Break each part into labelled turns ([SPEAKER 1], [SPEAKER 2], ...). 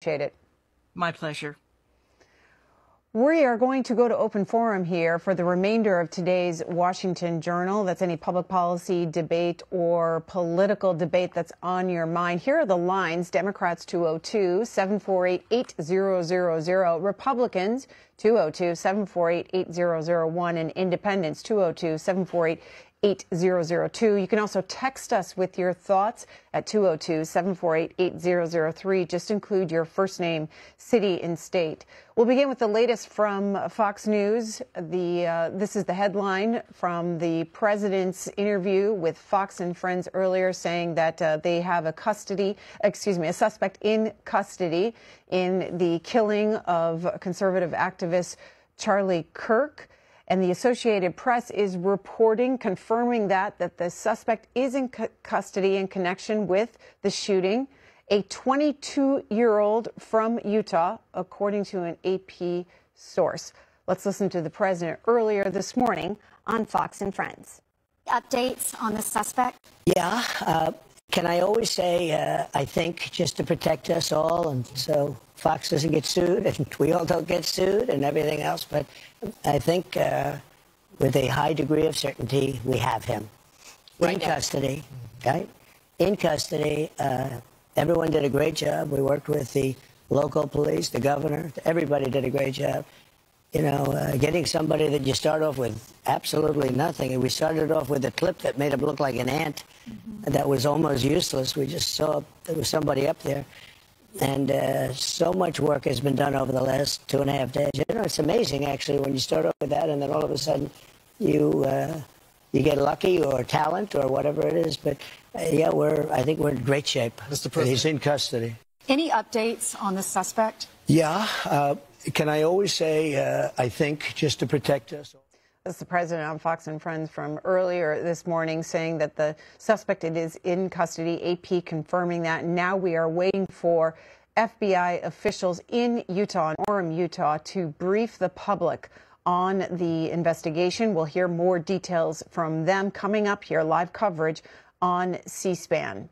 [SPEAKER 1] Appreciate it.
[SPEAKER 2] My pleasure.
[SPEAKER 1] We are going to go to open forum here for the remainder of today's Washington Journal. That's any public policy debate or political debate that's on your mind. Here are the lines. Democrats 202-748-8000. Republicans 202-748-8001. And Independents 202-748-8002. 8002. You can also text us with your thoughts at 202-748-8003. Just include your first name, city, and state. We'll begin with the latest from Fox News. This is the headline from the president's interview with Fox and Friends earlier, saying that they have a suspect in custody in the killing of conservative activist Charlie Kirk. And the Associated Press is reporting, confirming that the suspect is in custody in connection with the shooting, a 22-year-old from Utah, according to an AP source. Let's listen to the president earlier this morning on Fox and Friends.
[SPEAKER 3] Updates on the suspect?
[SPEAKER 4] Yeah. Can I always say, I think, just to protect us all, and so Fox doesn't get sued, and we all don't get sued, and everything else. But I think with a high degree of certainty, we have him in custody, right? In custody. Everyone did a great job. We worked with the local police, the governor. Everybody did a great job. You know, getting somebody that you start off with absolutely nothing. And we started off with a clip that made him look like an ant. That was almost useless. We just saw there was somebody up there. And so much work has been done over the last 2.5 days. You know, it's amazing, actually, when you start off with that and then all of a sudden you get lucky or talent or whatever it is. But, yeah, I think we're in great shape.
[SPEAKER 5] Mr. President. He's in custody.
[SPEAKER 3] Any updates on the suspect?
[SPEAKER 5] Yeah. Can I always say, I think, just to protect us?
[SPEAKER 1] That's the president on Fox and Friends from earlier this morning, saying that the suspect is in custody, AP confirming that. And now we are waiting for FBI officials in Utah, in Orem, Utah, to brief the public on the investigation. We'll hear more details from them coming up here, live coverage on C-SPAN.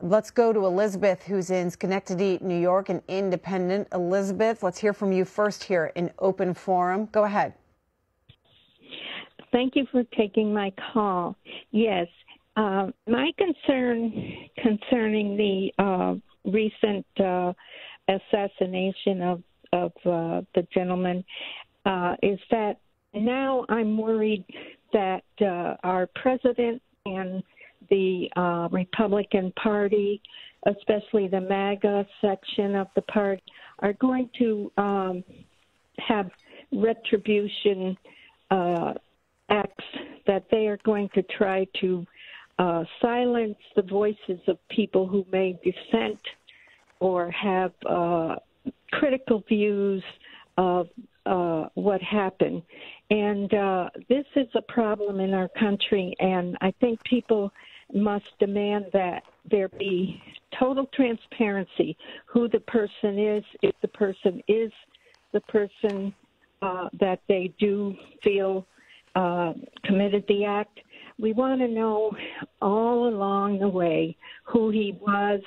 [SPEAKER 1] Let's go to Elizabeth, who's in Schenectady, New York, an independent. Elizabeth, let's hear from you first here in open forum. Go ahead.
[SPEAKER 6] Thank you for taking my call. Yes, my concern concerning the recent assassination of the gentleman is that now I'm worried that our president and the Republican Party, especially the MAGA section of the party, are going to have retribution acts that they are going to try to silence the voices of people who may dissent or have critical views of what happened. And this is a problem in our country, and I think people must demand that there be total transparency who the person is, if the person is the person that they do feel committed the act. We want to know all along the way who he was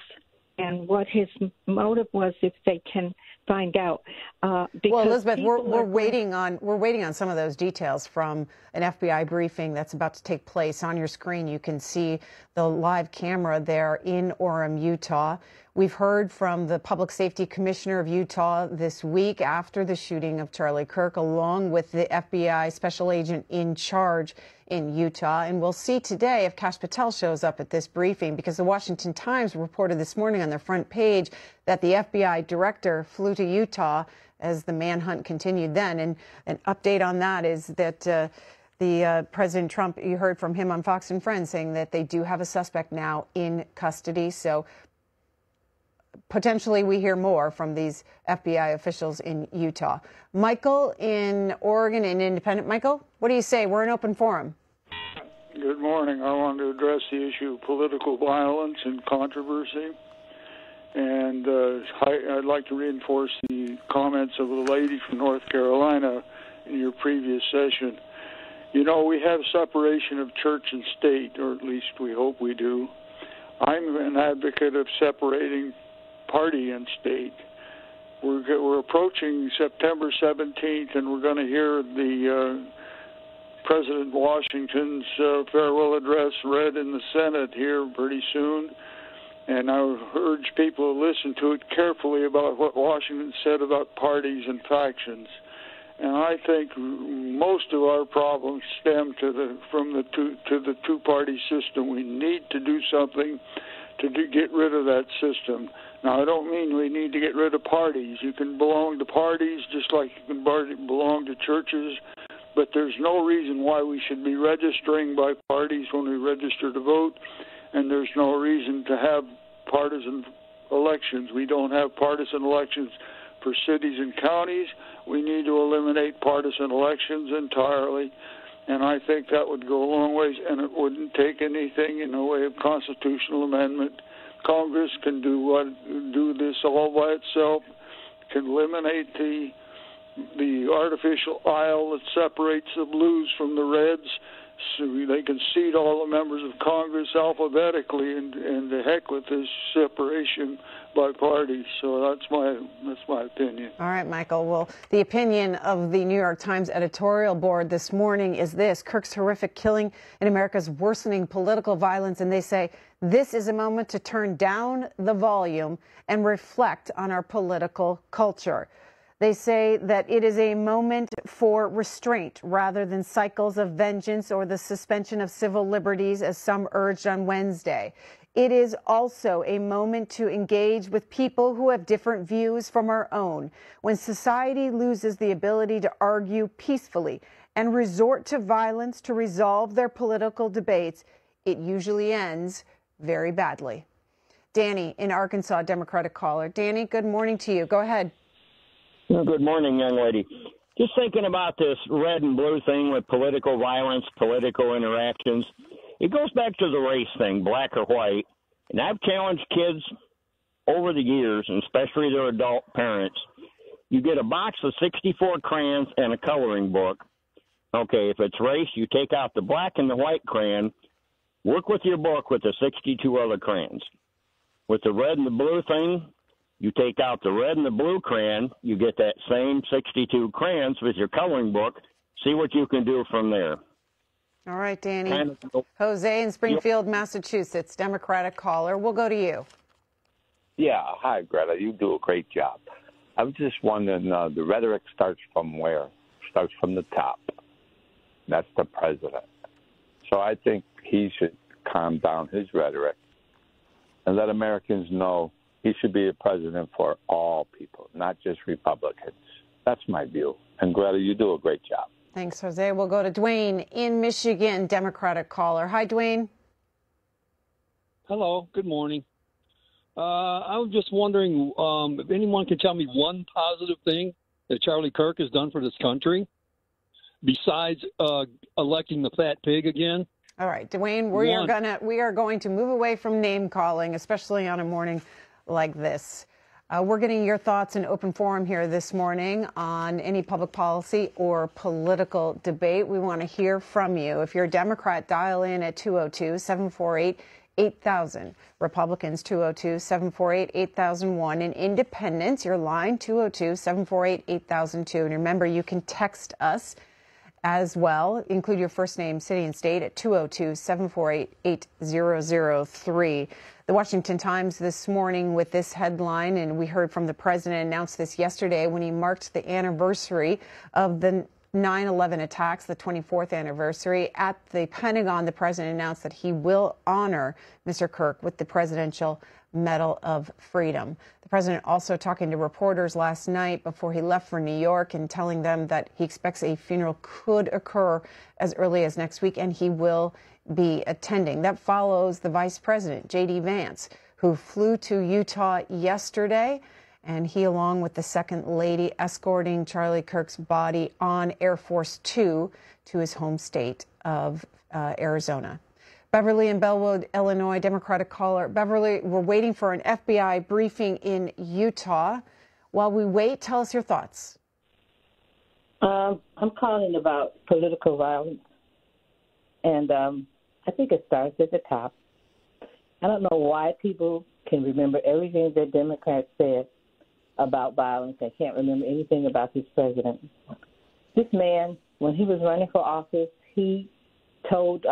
[SPEAKER 6] and what his motive was, if they can find out.
[SPEAKER 1] Well, Elizabeth, we're waiting on some of those details from an FBI briefing that's about to take place. On your screen, you can see the live camera there in Orem, Utah. We've heard from the Public Safety Commissioner of Utah this week after the shooting of Charlie Kirk, along with the FBI special agent in charge in Utah. And we'll see today if Patel shows up at this briefing, because the Washington Times reported this morning on their front page that the FBI director flew to Utah as the manhunt continued then. And an update on that is that the President Trump, you heard from him on Fox and Friends, saying that they do have a suspect now in custody. So potentially we hear more from these FBI officials in Utah. Michael in Oregon, an independent. Michael, what do you say? We're in open forum.
[SPEAKER 7] Good morning. I want to address the issue of political violence and controversy. And I'd like to reinforce the comments of the lady from North Carolina in your previous session. You know, we have separation of church and state, or at least we hope we do. I'm an advocate of separating party and state. We're approaching September 17th, and we're going to hear the President Washington's farewell address read in the Senate here pretty soon. And I urge people to listen to it carefully about what Washington said about parties and factions. And I think most of our problems stem from the two-party system. We need to do something to get rid of that system. Now, I don't mean we need to get rid of parties. You can belong to parties just like you can belong to churches, but there's no reason why we should be registering by parties when we register to vote, and there's no reason to have partisan elections. We don't have partisan elections for cities and counties. We need to eliminate partisan elections entirely, and I think that would go a long ways, and it wouldn't take anything in the way of constitutional amendment. Congress can do this all by itself, can eliminate the artificial aisle that separates the blues from the reds, so they can seat all the members of Congress alphabetically, and the heck with this separation by party. So that's my opinion.
[SPEAKER 1] All right, Michael. Well, the opinion of the New York Times editorial board this morning is this: Kirk's horrific killing in America's worsening political violence, and they say this is a moment to turn down the volume and reflect on our political culture. They say that it is a moment for restraint rather than cycles of vengeance or the suspension of civil liberties, as some urged on Wednesday. It is also a moment to engage with people who have different views from our own. When society loses the ability to argue peacefully and resort to violence to resolve their political debates, it usually ends very badly. Danny in Arkansas, Democratic caller. Danny, good morning to you. Go ahead.
[SPEAKER 2] Well, good morning, young lady. Just thinking about this red and blue thing with political violence, political interactions. It goes back to the race thing, black or white. And I've challenged kids over the years, and especially their adult parents. You get a box of 64 crayons and a coloring book. Okay, if it's race, you take out the black and the white crayon. Work with your book with the 62 other crayons. With the red and the blue thing, you take out the red and the blue crayon, you get that same 62 crayons with your coloring book. See what you can do from there.
[SPEAKER 1] All right, Danny. Jose in Springfield, Massachusetts, Democratic caller. We'll go to you.
[SPEAKER 8] Yeah. Hi, Greta. You do a great job. I was just wondering, the rhetoric starts from where? Starts from the top. That's the president. So I think he should calm down his rhetoric and let Americans know he should be a president for all people, not just Republicans. That's my view. And Greta, you do a great job.
[SPEAKER 1] Thanks, Jose. We'll go to Dwayne in Michigan, Democratic caller. Hi, Dwayne.
[SPEAKER 9] Hello. Good morning. I was just wondering if anyone can tell me one positive thing that Charlie Kirk has done for this country besides electing the fat pig again. All
[SPEAKER 1] right, Dwayne, we are going to move away from name calling, especially on a morning like this. We're getting your thoughts in open forum here this morning on any public policy or political debate. We want to hear from you. If you're a Democrat, dial in at 202-748-8000. Republicans, 202-748-8001. And Independents, your line, 202-748-8002. And remember, you can text us as well. Include your first name, city, and state at 202-748-8003. The Washington Times this morning with this headline, and we heard from the president announced this yesterday when he marked the anniversary of the 9/11 attacks, the 24th anniversary. At the Pentagon, the president announced that he will honor Mr. Kirk with the Presidential Medal of Freedom. The president also talking to reporters last night before he left for New York and telling them that he expects a funeral could occur as early as next week, and he will be attending. That follows the vice president, J.D. Vance, who flew to Utah yesterday, and he, along with the second lady, escorting Charlie Kirk's body on Air Force Two to his home state of Arizona. Beverly in Bellwood, Illinois, Democratic caller. Beverly, we're waiting for an FBI briefing in Utah. While we wait, tell us your thoughts.
[SPEAKER 10] I'm calling about political violence, and I think it starts at the top. I don't know why people can remember everything that Democrats said about violence and can't remember anything about this president. This man, when he was running for office, he told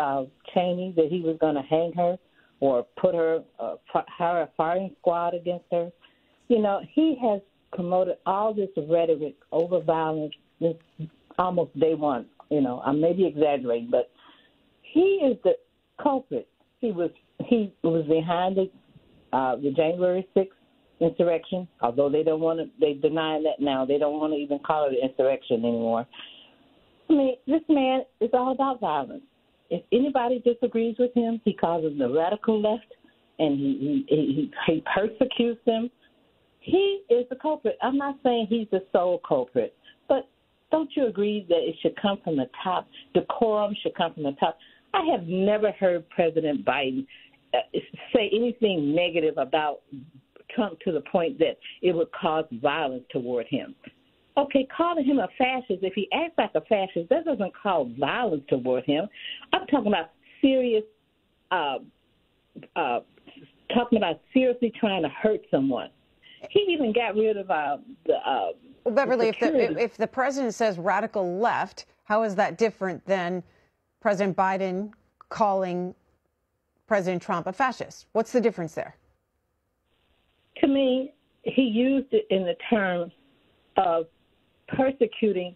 [SPEAKER 10] Cheney that he was going to hang her or put her, hire a firing squad against her. You know, he has promoted all this rhetoric over violence since almost day one. You know, I may be exaggerating, but he is the culprit. He was behind the January 6th insurrection, although they deny that now. They don't want to even call it an insurrection anymore. I mean, this man is all about violence. If anybody disagrees with him, he calls them the radical left, and he persecutes them. He is the culprit. I'm not saying he's the sole culprit, but don't you agree that it should come from the top? Decorum should come from the top. I have never heard President Biden say anything negative about Trump to the point that it would cause violence toward him. Okay, calling him a fascist, if he acts like a fascist, that doesn't cause violence toward him. I'm talking about seriously trying to hurt someone. He even got rid of well,
[SPEAKER 1] Beverly, if the president says radical left, how is that different than President Biden calling President Trump a fascist? What's the difference there?
[SPEAKER 10] To me, he used it in the terms of persecuting,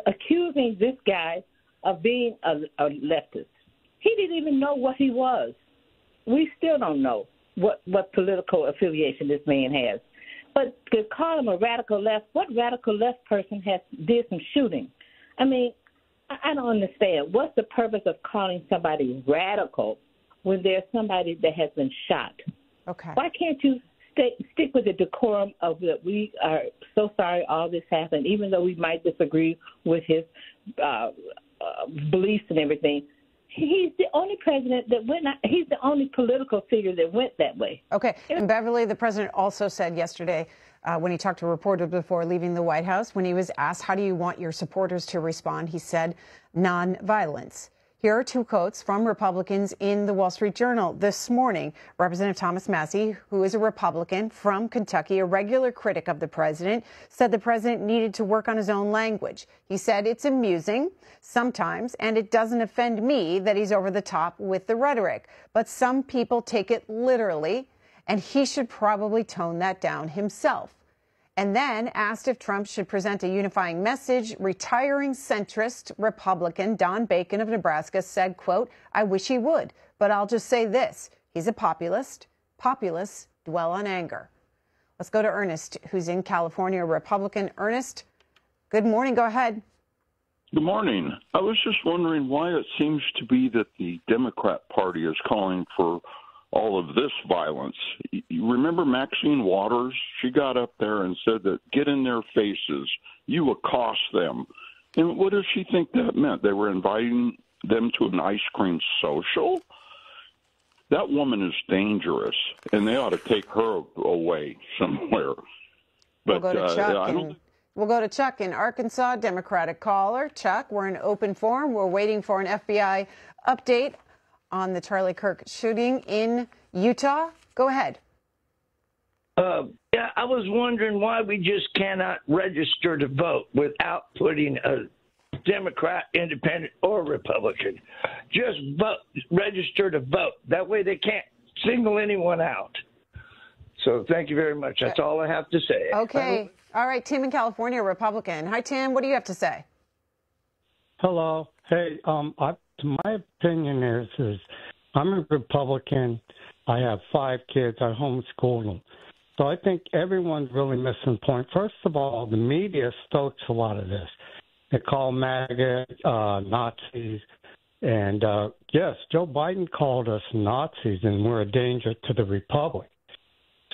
[SPEAKER 10] accusing this guy of being a leftist. He didn't even know what he was. We still don't know what political affiliation this man has. But to call him a radical left, what radical left person did some shooting? I mean, I don't understand. What's the purpose of calling somebody radical when there's somebody that has been shot?
[SPEAKER 1] Okay.
[SPEAKER 10] Why can't you stick with the decorum of that? We are so sorry all this happened, even though we might disagree with his beliefs and everything. He's the only president that went. He's the only political figure that went that way.
[SPEAKER 1] Okay. And Beverly, the president also said yesterday when he talked to reporters before leaving the White House, when he was asked, how do you want your supporters to respond? He said, nonviolence. Here are two quotes from Republicans in the Wall Street Journal this morning. Representative Thomas Massie, who is a Republican from Kentucky, a regular critic of the president, said the president needed to work on his own language. He said it's amusing sometimes, and it doesn't offend me that he's over the top with the rhetoric. But some people take it literally, and he should probably tone that down himself. And then asked if Trump should present a unifying message, retiring centrist Republican Don Bacon of Nebraska said, quote, I wish he would, but I'll just say this. He's a populist. Populists dwell on anger. Let's go to Ernest, who's in California, a Republican. Ernest, good morning. Go ahead.
[SPEAKER 11] Good morning. I was just wondering why it seems to be that the Democrat Party is calling for all of this violence. You remember Maxine Waters? She got up there and said that get in their faces, you accost them. And what does she think that meant? They were inviting them to an ice cream social? That woman is dangerous, and they ought to take her away somewhere. But
[SPEAKER 1] we'll go to Chuck in Arkansas, Democratic caller. Chuck, we're in open forum. We're waiting for an FBI update on the Charlie Kirk shooting in Utah. Go ahead.
[SPEAKER 12] Yeah, I was wondering why we just cannot register to vote without putting a Democrat, Independent, or Republican. Just vote, register to vote. That way they can't single anyone out. So thank you very much. That's all I have to say.
[SPEAKER 1] Okay. All right. Tim in California, Republican. Hi, Tim. What do you have to say?
[SPEAKER 13] Hello. Hey, my opinion is I'm a Republican. I have 5 kids. I homeschool them. So I think everyone's really missing the point. First of all, the media stokes a lot of this. They call MAGA Nazis. And, yes, Joe Biden called us Nazis, and we're a danger to the Republic.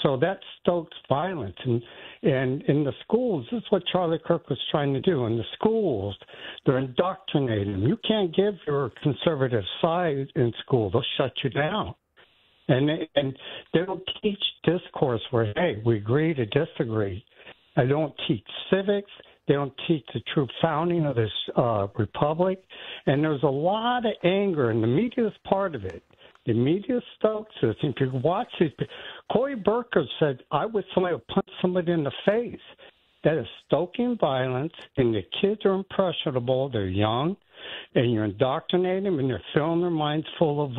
[SPEAKER 13] So that stokes violence. And in the schools, this is what Charlie Kirk was trying to do. In the schools, they're indoctrinating them. You can't give your conservative side in school. They'll shut you down. And they don't teach discourse where, hey, we agree to disagree. They don't teach civics. They don't teach the true founding of this republic. And there's a lot of anger, and the media is part of it. The media stokes this. If you watch these, Cory Booker said, I wish somebody would punch somebody in the face. That is stoking violence, and the kids are impressionable. They're young, and you're indoctrinating them, and you're filling their minds full of,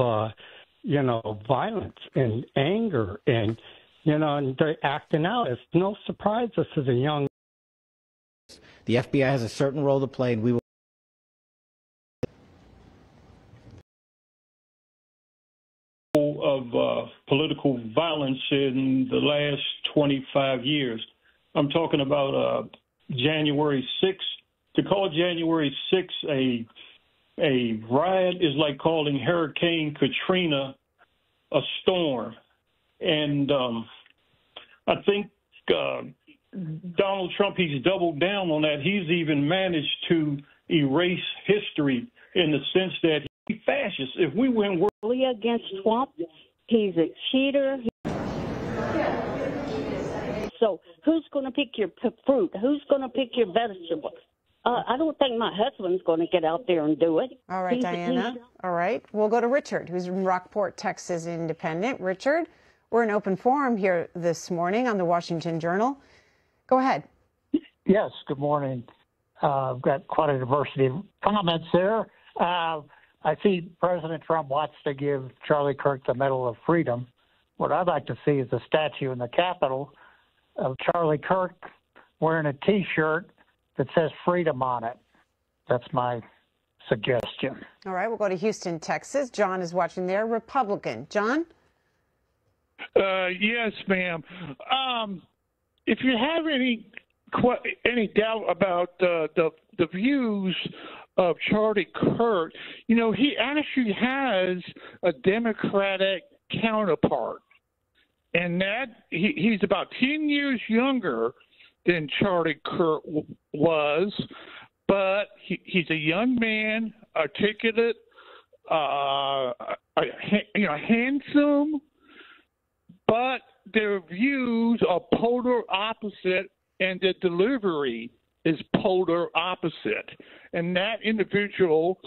[SPEAKER 13] violence and anger, and, and they're acting out. It's no surprise this is a young.
[SPEAKER 14] The FBI has a certain role to play, and we will.
[SPEAKER 15] Of political violence in the last 25 years. I'm talking about January 6th. To call January 6th a riot is like calling Hurricane Katrina a storm. And I think Donald Trump, he's doubled down on that. He's even managed to erase history in the sense that he's fascist. If we went
[SPEAKER 16] against Trump, he's a cheater. So who's going to pick your fruit? Who's going to pick your vegetables? I don't think my husband's going to get out there and do it.
[SPEAKER 1] All right, Diana. All right. We'll go to Richard, who's in Rockport, Texas, Independent. Richard, we're in open forum here this morning on the Washington Journal. Go ahead.
[SPEAKER 17] Yes, good morning. I've got quite a diversity of comments there. I see President Trump wants to give Charlie Kirk the Medal of Freedom. What I'd like to see is a statue in the Capitol of Charlie Kirk wearing a T-shirt that says freedom on it. That's my suggestion.
[SPEAKER 1] All right, we'll go to Houston, Texas. John is watching there, Republican. John?
[SPEAKER 18] Yes, ma'am. If you have any doubt about the views of Charlie Kirk, he actually has a Democratic counterpart, and that he's about 10 years younger than Charlie Kirk was, but he's a young man, articulate, handsome, but their views are polar opposite, and their delivery is polar opposite. And that individual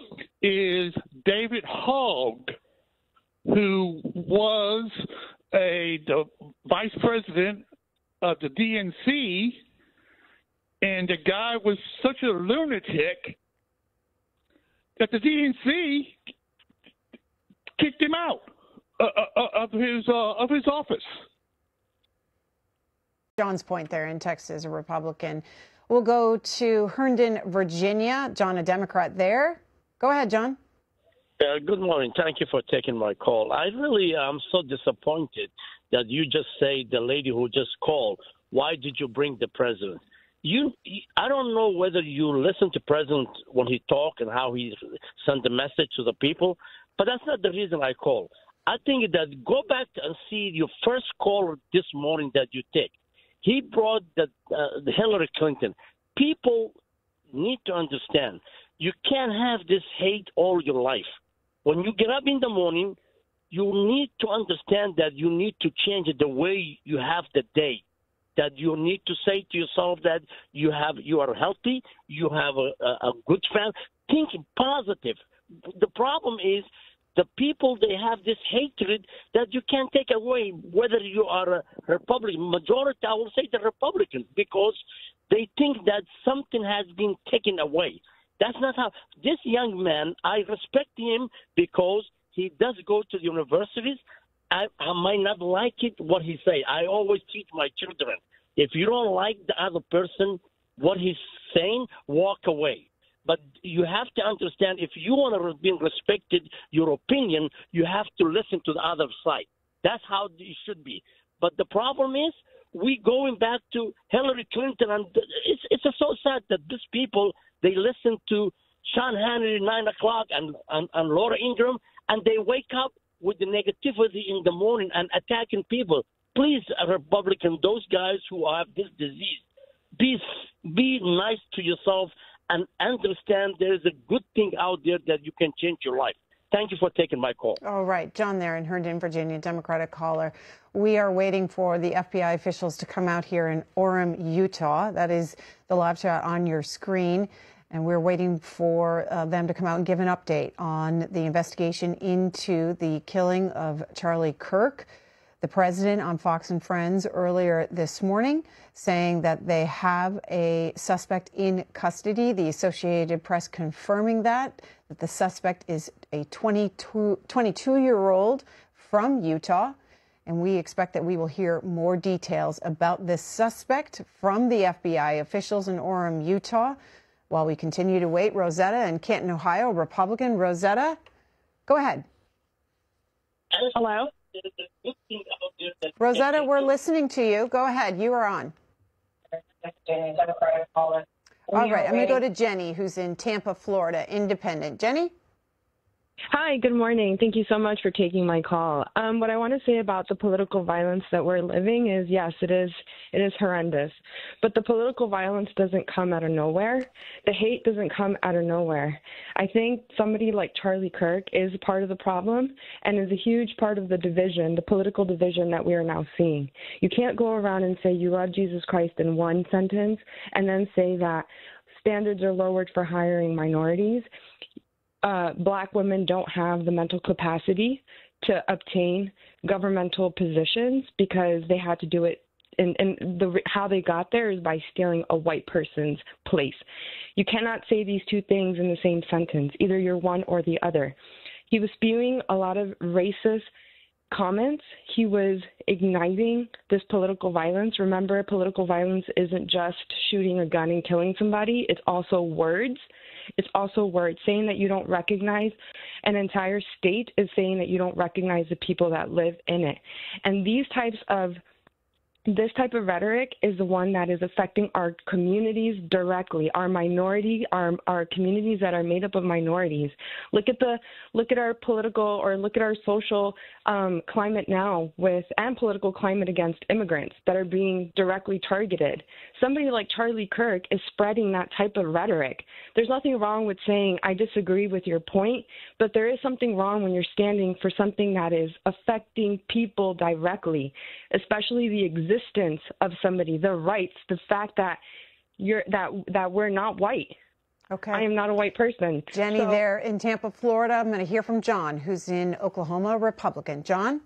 [SPEAKER 18] is David Hogg, who was the vice president of the DNC, and the guy was such a lunatic that the DNC kicked him out of his office.
[SPEAKER 1] John's point there in Texas, a Republican. We'll go to Herndon, Virginia. John, a Democrat there. Go ahead, John.
[SPEAKER 19] Good morning. Thank you for taking my call. I really am so disappointed that you just say the lady who just called, why did you bring the president? I don't know whether you listen to President when he talk and how he sent the message to the people, but that's not the reason I call. I think that go back and see your first call this morning that you take. He brought the Hillary Clinton. People need to understand you can't have this hate all your life. When you get up in the morning, you need to understand that you need to change the way you have the day. That you need to say to yourself that you are healthy, you have a good family. Think positive. The problem is the people, they have this hatred that you can't take away, whether you are a Republican. Majority, I will say the Republicans, because they think that something has been taken away. That's not how. This young man, I respect him because he does go to the universities. I might not like it, what he say. I always teach my children, if you don't like the other person, what he's saying, walk away. But you have to understand, if you want to be respected, your opinion, you have to listen to the other side. That's how it should be. But the problem is, we going back to Hillary Clinton, and it's so sad that these people, they listen to Sean Hannity 9 o'clock and Laura Ingraham, and they wake up with the negativity in the morning and attacking people. Please, Republican, those guys who have this disease, be nice to yourself and understand there is a good thing out there that you can change your life. Thank you for taking my call.
[SPEAKER 1] All right. John there in Herndon, Virginia, Democratic caller. We are waiting for the FBI officials to come out here in Orem, Utah. That is the live shot on your screen. And we're waiting for them to come out and give an update on the investigation into the killing of Charlie Kirk. The president on Fox and Friends earlier this morning saying that they have a suspect in custody. The Associated Press confirming that the suspect is a 22-year-old from Utah. And we expect that we will hear more details about this suspect from the FBI officials in Orem, Utah. While we continue to wait, Rosetta in Canton, Ohio, Republican. Rosetta, go ahead.
[SPEAKER 20] Hello?
[SPEAKER 1] Rosetta, we're listening to you. Go ahead. You are on. All right. I'm going to go to Jenny, who's in Tampa, Florida, independent. Jenny?
[SPEAKER 20] Hi, good morning. Thank you so much for taking my call. What I want to say about the political violence that we're living is, yes, it is horrendous. But the political violence doesn't come out of nowhere. The hate doesn't come out of nowhere. I think somebody like Charlie Kirk is part of the problem and is a huge part of the division, the political division that we are now seeing. You can't go around and say you love Jesus Christ in one sentence and then say that standards are lowered for hiring minorities. Black women don't have the mental capacity to obtain governmental positions because they had to do it, and how they got there is by stealing a white person's place. You cannot say these two things in the same sentence. Either you're one or the other. He was spewing a lot of racist comments. He was igniting this political violence. Remember, political violence isn't just shooting a gun and killing somebody. It's also words. It's also words. Saying that you don't recognize an entire state is saying that you don't recognize the people that live in it. And this type of rhetoric is the one that is affecting our communities directly, our minority, our communities that are made up of minorities. Look at our political or look at our social climate now and political climate against immigrants that are being directly targeted. Somebody like Charlie Kirk is spreading that type of rhetoric. There's nothing wrong with saying, I disagree with your point, but there is something wrong when you're standing for something that is affecting people directly, especially the existence of somebody, the rights, the fact that that we're not white.
[SPEAKER 1] Okay.
[SPEAKER 20] I am not a white person.
[SPEAKER 1] Jenny, there in Tampa, Florida. I'm going to hear from John, who's in Oklahoma, Republican. John?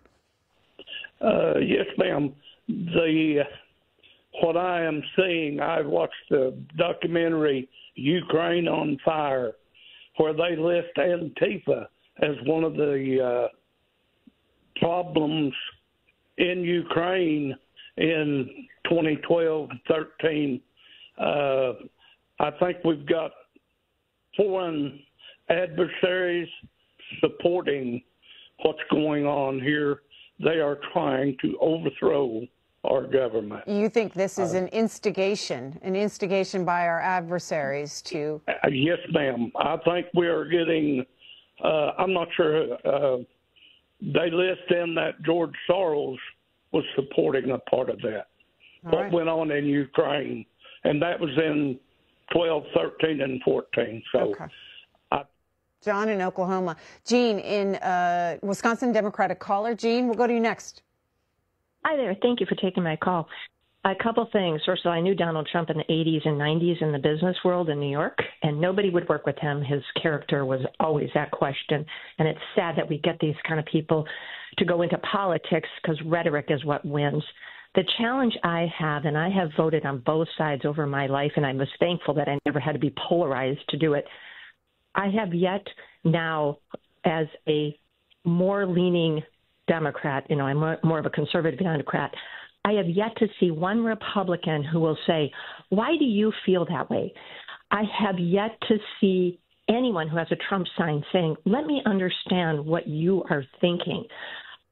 [SPEAKER 21] Yes, ma'am. What I am seeing, I watched the documentary Ukraine on Fire, where they list Antifa as one of the problems in Ukraine in 2012-13. I think we've got foreign adversaries supporting what's going on here. They are trying to overthrow our government.
[SPEAKER 1] You think this is an instigation by our adversaries to...
[SPEAKER 21] Yes, ma'am. I think we are getting, I'm not sure, they list in that George Soros was supporting a part of that. What went on in Ukraine, and that was in 12, 13, and 14. So,
[SPEAKER 1] okay. John in Oklahoma. Jean in Wisconsin, Democratic caller. Jean, we'll go to you next.
[SPEAKER 22] Hi there. Thank you for taking my call. A couple things. First of all, I knew Donald Trump in the 80s and 90s in the business world in New York, and nobody would work with him. His character was always that question, and it's sad that we get these kind of people to go into politics because rhetoric is what wins. The challenge I have, and I have voted on both sides over my life, and I was thankful that I never had to be polarized to do it. I have yet now, as a more leaning Democrat, I'm more of a conservative Democrat, I have yet to see one Republican who will say, why do you feel that way? I have yet to see anyone who has a Trump sign saying, let me understand what you are thinking.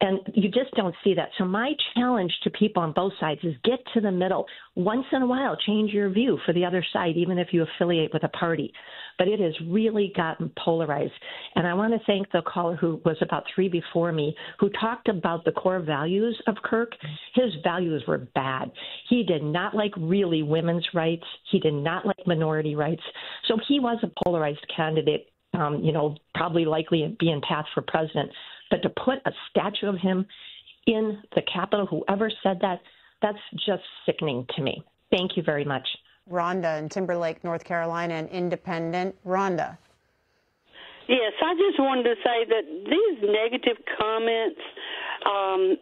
[SPEAKER 22] And you just don't see that. So my challenge to people on both sides is get to the middle. Once in a while, change your view for the other side, even if you affiliate with a party. But it has really gotten polarized. And I want to thank the caller who was about 3 before me, who talked about the core values of Kirk. His values were bad. He did not like really women's rights. He did not like minority rights. So he was a polarized candidate, probably likely be in path for president. But to put a statue of him in the Capitol, whoever said that, that's just sickening to me. Thank you very much.
[SPEAKER 1] Rhonda in Timberlake, North Carolina, an independent. Rhonda.
[SPEAKER 16] Yes, I just wanted to say that these negative comments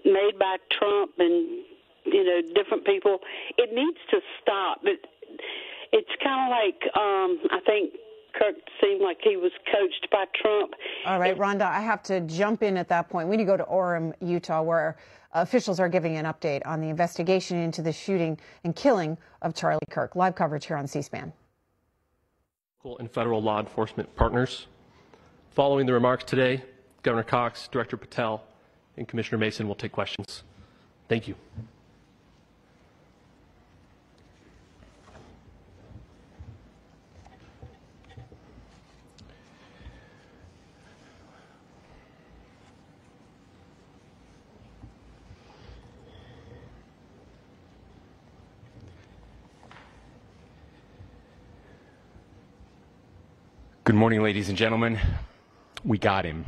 [SPEAKER 16] made by Trump and, different people, it needs to stop. It's kind of like, I think Kirk seemed like he was coached by Trump.
[SPEAKER 1] All right, Rhonda, I have to jump in at that point. We need to go to Orem, Utah, where officials are giving an update on the investigation into the shooting and killing of Charlie Kirk. Live coverage here on C-SPAN.
[SPEAKER 3] And federal law enforcement partners. Following the remarks today, Governor Cox, Director Patel, and Commissioner Mason will take questions. Thank you.
[SPEAKER 4] Good morning, ladies and gentlemen. We got him.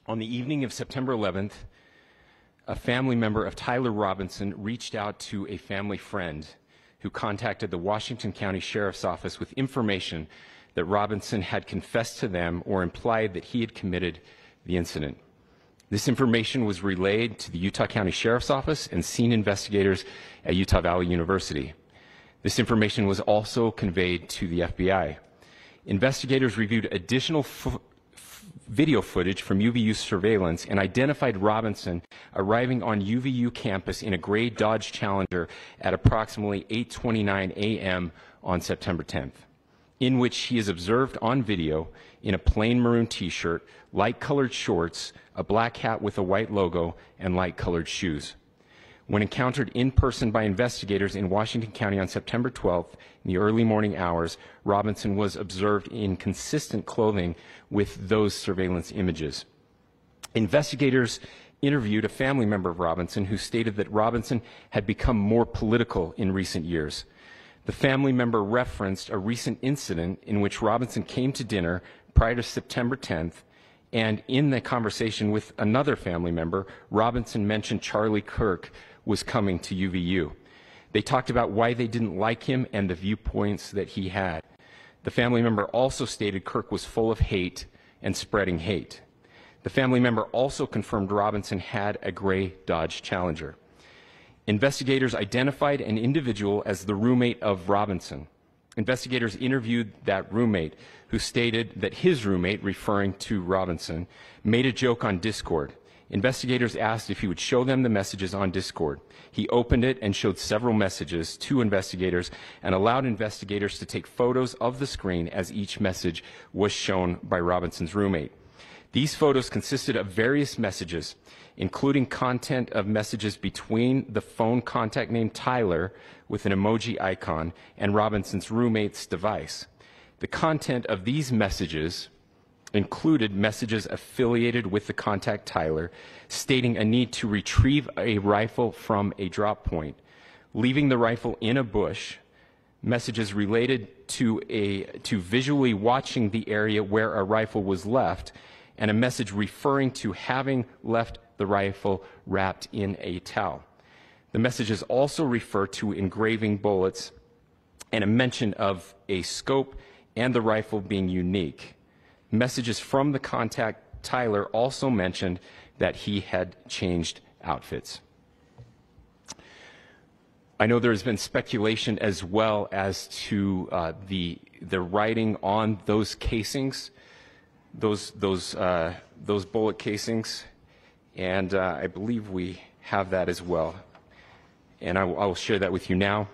[SPEAKER 4] On the evening of September 11th, a family member of Tyler Robinson reached out to a family friend who contacted the Washington County Sheriff's Office with information that Robinson had confessed to them or implied that he had committed the incident. This information was relayed to the Utah County Sheriff's Office and scene investigators at Utah Valley University. This information was also conveyed to the FBI. Investigators reviewed additional video footage from UVU surveillance and identified Robinson arriving on UVU campus in a gray Dodge Challenger at approximately 8:29 a.m. on September 10th, in which he is observed on video in a plain maroon t-shirt, light-colored shorts, a black hat with a white logo, and light-colored shoes. When encountered in person by investigators in Washington County on September 12th, in the early morning hours, Robinson was observed in consistent clothing with those surveillance images. Investigators interviewed a family member of Robinson who stated that Robinson had become more political in recent years. The family member referenced a recent incident in which Robinson came to dinner prior to September 10th, and in the conversation with another family member, Robinson mentioned Charlie Kirk was coming to UVU. They talked about why they didn't like him and the viewpoints that he had. The family member also stated Kirk was full of hate and spreading hate. The family member also confirmed Robinson had a gray Dodge Challenger. Investigators identified an individual as the roommate of Robinson. Investigators interviewed that roommate, who stated that his roommate, referring to Robinson, made a joke on Discord. Investigators asked if he would show them the messages on Discord. He opened it and showed several messages to investigators and allowed investigators to take photos of the screen as each message was shown by Robinson's roommate. These photos consisted of various messages, including content of messages between the phone contact named Tyler with an emoji icon and Robinson's roommate's device. The content of these messages included messages affiliated with the contact Tyler, stating a need to retrieve a rifle from a drop point, leaving the rifle in a bush, messages related to visually watching the area where a rifle was left, and a message referring to having left the rifle wrapped in a towel. The messages also refer to engraving bullets and a mention of a scope and the rifle being unique. Messages from the contact Tyler also mentioned that he had changed outfits. I know there has been speculation as well as to the writing on those casings, those bullet casings, and I believe we have that as well. And I will share that with you now.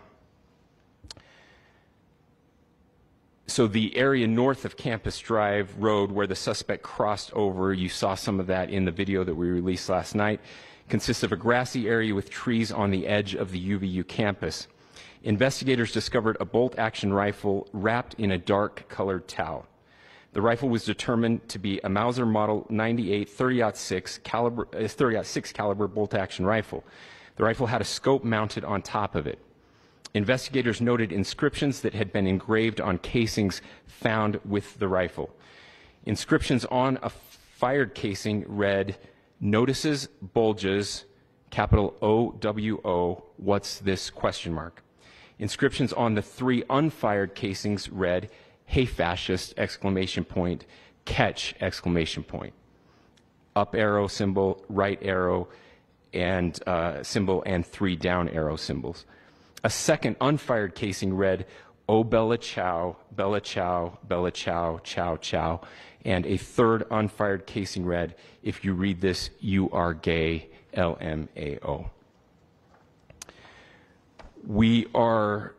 [SPEAKER 4] So the area north of Campus Drive Road where the suspect crossed over, you saw some of that in the video that we released last night, consists of a grassy area with trees on the edge of the UVU campus. Investigators discovered a bolt-action rifle wrapped in a dark-colored towel. The rifle was determined to be a Mauser Model 98 30-06 caliber bolt-action rifle. The rifle had a scope mounted on top of it. Investigators noted inscriptions that had been engraved on casings found with the rifle. Inscriptions on a fired casing read, "Notices, bulges, capital OWO, what's this?" ? Inscriptions on the 3 unfired casings read, "Hey fascist!" ! Catch! Up arrow symbol, right arrow and symbol, and 3 down arrow symbols. A second unfired casing read, "Oh Bella Chow, Bella Chow, Bella Chow, Chow Chow." And a third unfired casing read, "If you read this, you are gay, LMAO." We are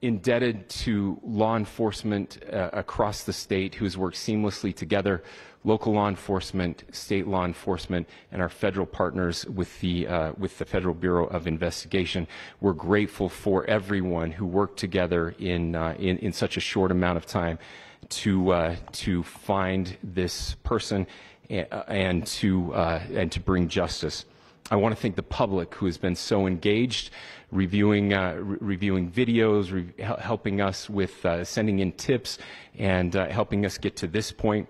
[SPEAKER 4] indebted to law enforcement across the state who has worked seamlessly together, local law enforcement, state law enforcement, and our federal partners with the Federal Bureau of Investigation. We're grateful for everyone who worked together in such a short amount of time to find this person and to bring justice. I want to thank the public who has been so engaged, reviewing videos, helping us with sending in tips, and helping us get to this point.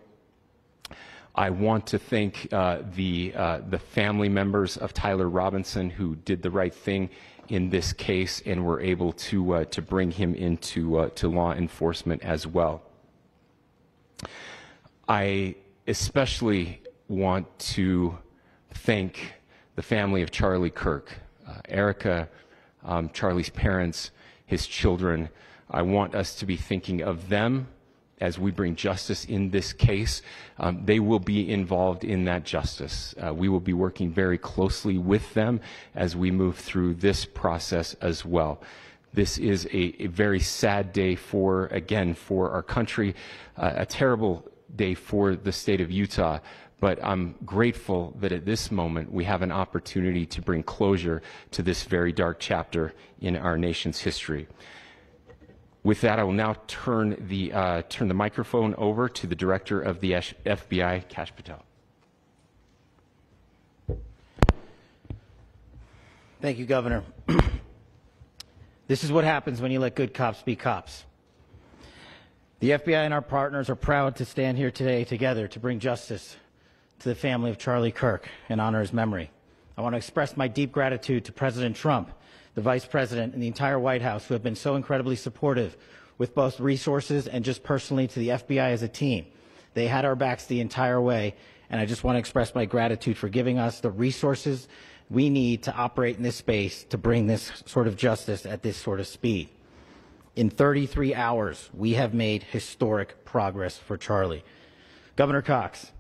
[SPEAKER 4] I want to thank the family members of Tyler Robinson who did the right thing in this case and were able to bring him into to law enforcement as well. I especially want to thank the family of Charlie Kirk, Erica, Charlie's parents, his children. I want us to be thinking of them as we bring justice in this case. They will be involved in that justice. We will be working very closely with them as we move through this process as well. This is a very sad day for our country, a terrible day for the state of Utah, but I'm grateful that at this moment we have an opportunity to bring closure to this very dark chapter in our nation's history. With that, I will now turn the microphone over to the Director of the FBI, Kash Patel.
[SPEAKER 14] Thank you, Governor. This is what happens when you let good cops be cops. The FBI and our partners are proud to stand here today together to bring justice to the family of Charlie Kirk and honor his memory. I want to express my deep gratitude to President Trump, the Vice President, and the entire White House who have been so incredibly supportive with both resources and just personally to the FBI as a team. They had our backs the entire way, and I just want to express my gratitude for giving us the resources we need to operate in this space to bring this sort of justice at this sort of speed. In 33 hours, we have made historic progress for Charlie. Governor Cox,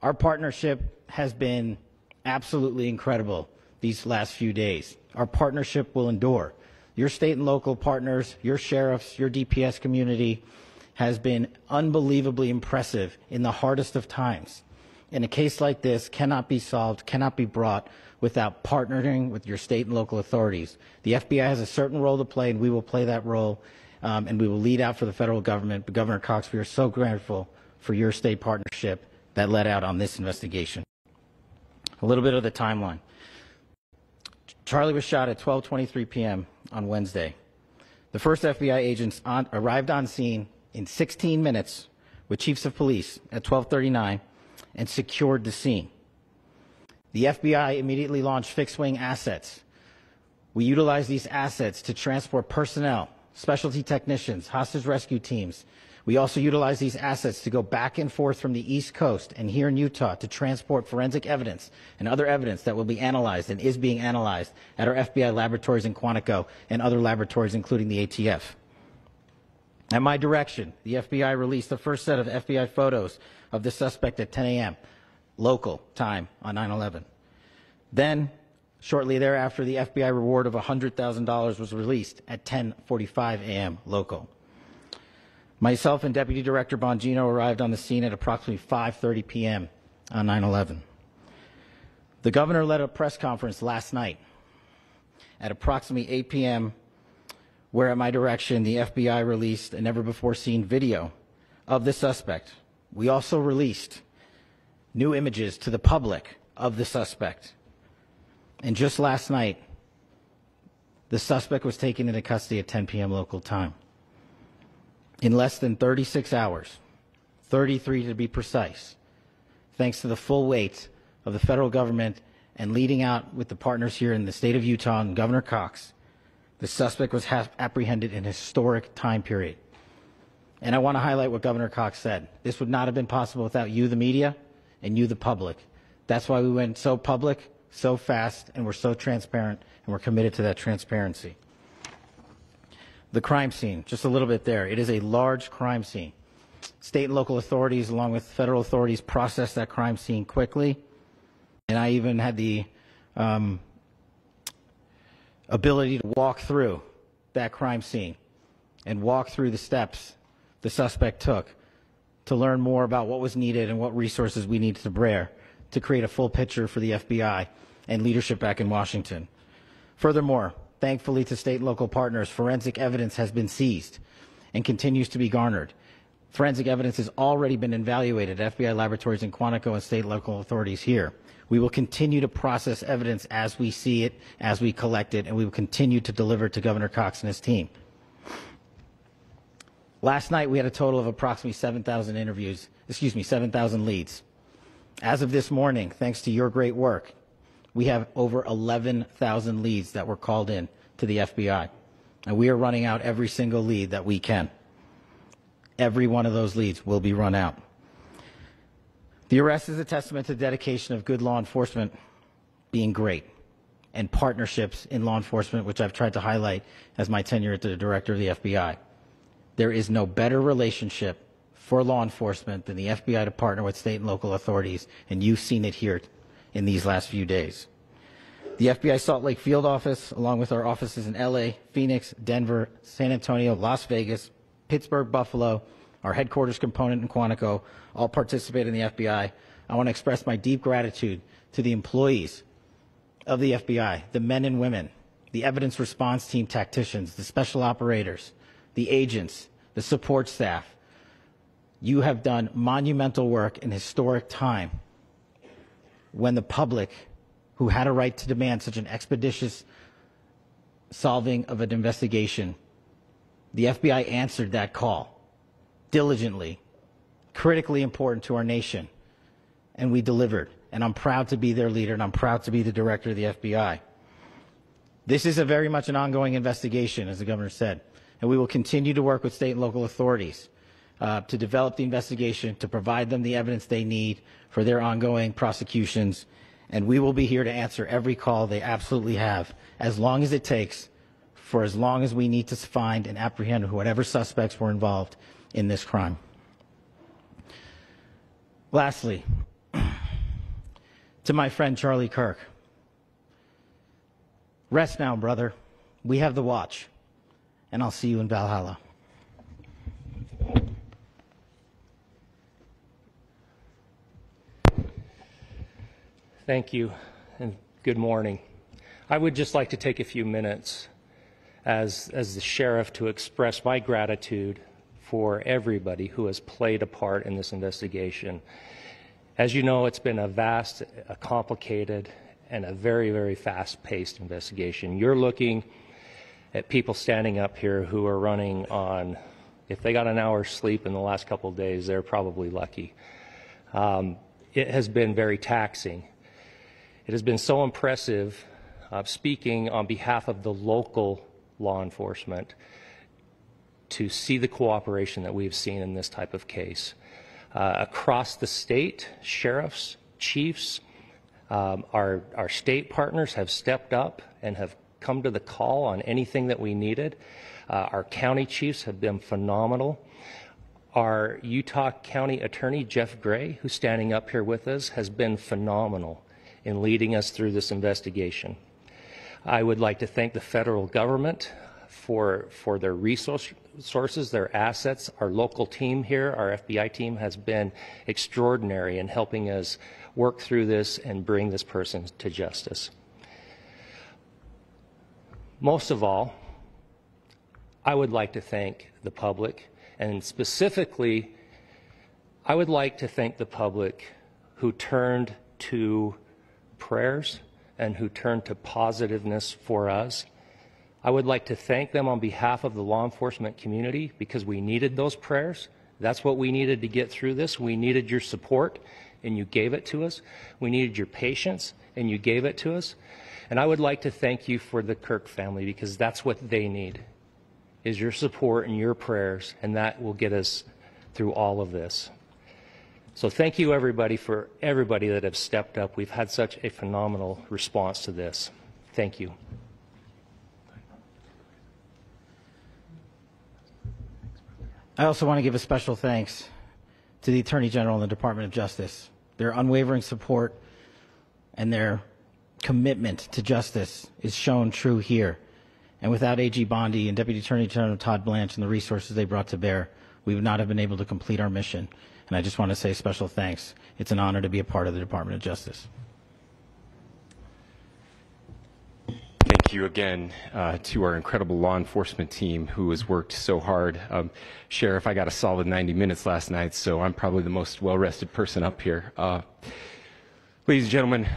[SPEAKER 14] our partnership has been absolutely incredible these last few days. Our partnership will endure. Your state and local partners, your sheriffs, your DPS community has been unbelievably impressive in the hardest of times. And a case like this cannot be solved, cannot be brought without partnering with your state and local authorities. The FBI has a certain role to play, and we will play that role, and we will lead out for the federal government. But Governor Cox, we are so grateful for your state partnership that led out on this investigation. A little bit of the timeline. Charlie was shot at 12:23 p.m. on Wednesday. The first FBI agents arrived on scene in 16 minutes with chiefs of police at 12:39 and secured the scene. The FBI immediately launched fixed-wing assets. We utilized these assets to transport personnel, specialty technicians, hostage rescue teams. We also utilized these assets to go back and forth from the East Coast and here in Utah to transport forensic evidence and other evidence that will be analyzed and is being analyzed at our FBI laboratories in Quantico and other laboratories, including the ATF. At my direction, the FBI released the first set of FBI photos of the suspect at 10 a.m. local time on 9/11. Then, shortly thereafter, the FBI reward of $100,000 was released at 10:45 a.m. local. Myself and Deputy Director Bongino arrived on the scene at approximately 5:30 p.m. on 9/11. The governor led a press conference last night at approximately 8 p.m., where at my direction, the FBI released a never-before-seen video of the suspect. We also released new images to the public of the suspect. And just last night, the suspect was taken into custody at 10 p.m. local time. In less than 36 hours, 33 to be precise, thanks to the full weight of the federal government and leading out with the partners here in the state of Utah and Governor Cox, The suspect was apprehended in a historic time period. And I want to highlight what Governor Cox said. This would not have been possible without you, the media, and you, the public. That's why we went so public, so fast, and we're so transparent, and we're committed to that transparency. The crime scene, just a little bit there. It is a large crime scene. State and local authorities, along with federal authorities, processed that crime scene quickly. And I even had the ability to walk through that crime scene and walk through the steps the suspect took to learn more about what was needed and what resources we needed to bear to create a full picture for the FBI and leadership back in Washington. Furthermore, thankfully to state and local partners, forensic evidence has been seized and continues to be garnered. Forensic evidence has already been evaluated at FBI laboratories in Quantico and state and local authorities here. We will continue to process evidence as we see it, as we collect it, and we will continue to deliver to Governor Cox and his team. Last night, we had a total of approximately 7,000 leads. As of this morning, thanks to your great work, we have over 11,000 leads that were called in to the FBI. And we are running out every single lead that we can. Every one of those leads will be run out. The arrest is a testament to the dedication of good law enforcement being great and partnerships in law enforcement, which I've tried to highlight as my tenure as the director of the FBI. There is no better relationship for law enforcement than the FBI to partner with state and local authorities, and you've seen it here in these last few days. The FBI Salt Lake field office, along with our offices in LA, Phoenix, Denver, San Antonio, Las Vegas, Pittsburgh, Buffalo, our headquarters component in Quantico, all participate in the FBI. I want to express my deep gratitude to the employees of the FBI, the men and women, the evidence response team tacticians, the special operators, the agents, the support staff. You have done monumental work in historic time when the public, who had a right to demand such an expeditious solving of an investigation, the FBI answered that call diligently, critically important to our nation, and we delivered. And I'm proud to be their leader, and I'm proud to be the director of the FBI. This is very much an ongoing investigation, as the governor said, and we will continue to work with state and local authorities to develop the investigation, to provide them the evidence they need for their ongoing prosecutions, and we will be here to answer every call they absolutely have, as long as it takes, for as long as we need to find and apprehend whatever suspects were involved in this crime. Lastly, to my friend Charlie Kirk, rest now, brother. We have the watch, and I'll see you in Valhalla.
[SPEAKER 5] Thank you, and good morning. I would just like to take a few minutes as the sheriff to express my gratitude for everybody who has played a part in this investigation. As you know, it's been a vast, a complicated, and a very, very fast-paced investigation. You're looking at people standing up here who are running on, if they got an hour's sleep in the last couple of days, they're probably lucky. It has been very taxing. It has been so impressive, speaking on behalf of the local law enforcement, to see the cooperation that we've seen in this type of case. Across the state, sheriffs, chiefs, our state partners have stepped up and have come to the call on anything that we needed. Our county chiefs have been phenomenal. Our Utah County Attorney, Jeff Gray, who's standing up here with us, has been phenomenal in leading us through this investigation. I would like to thank the federal government for their resources, their assets. Our local team here, our FBI team, has been extraordinary in helping us work through this and bring this person to justice. Most of all, I would like to thank the public, and specifically, I would like to thank the public who turned to prayers and who turned to positiveness for us. I would like to thank them on behalf of the law enforcement community, because we needed those prayers. That's what we needed to get through this. We needed your support, and you gave it to us. We needed your patience, and you gave it to us. And I would like to thank you for the Kirk family, because that's what they need, is your support and your prayers, and that will get us through all of this. So thank you, everybody, for everybody that have stepped up. We've had such a phenomenal response to this. Thank you.
[SPEAKER 14] I also want to give a special thanks to the Attorney General and the Department of Justice. Their unwavering support and their commitment to justice is shown true here. And without AG Bondi and Deputy Attorney General Todd Blanche and the resources they brought to bear, we would not have been able to complete our mission. And I just want to say special thanks. It's an honor to be a part of the Department of Justice.
[SPEAKER 4] Thank you again to our incredible law enforcement team who has worked so hard. Sheriff, I got a solid 90 minutes last night, so I'm probably the most well-rested person up here. Ladies and gentlemen,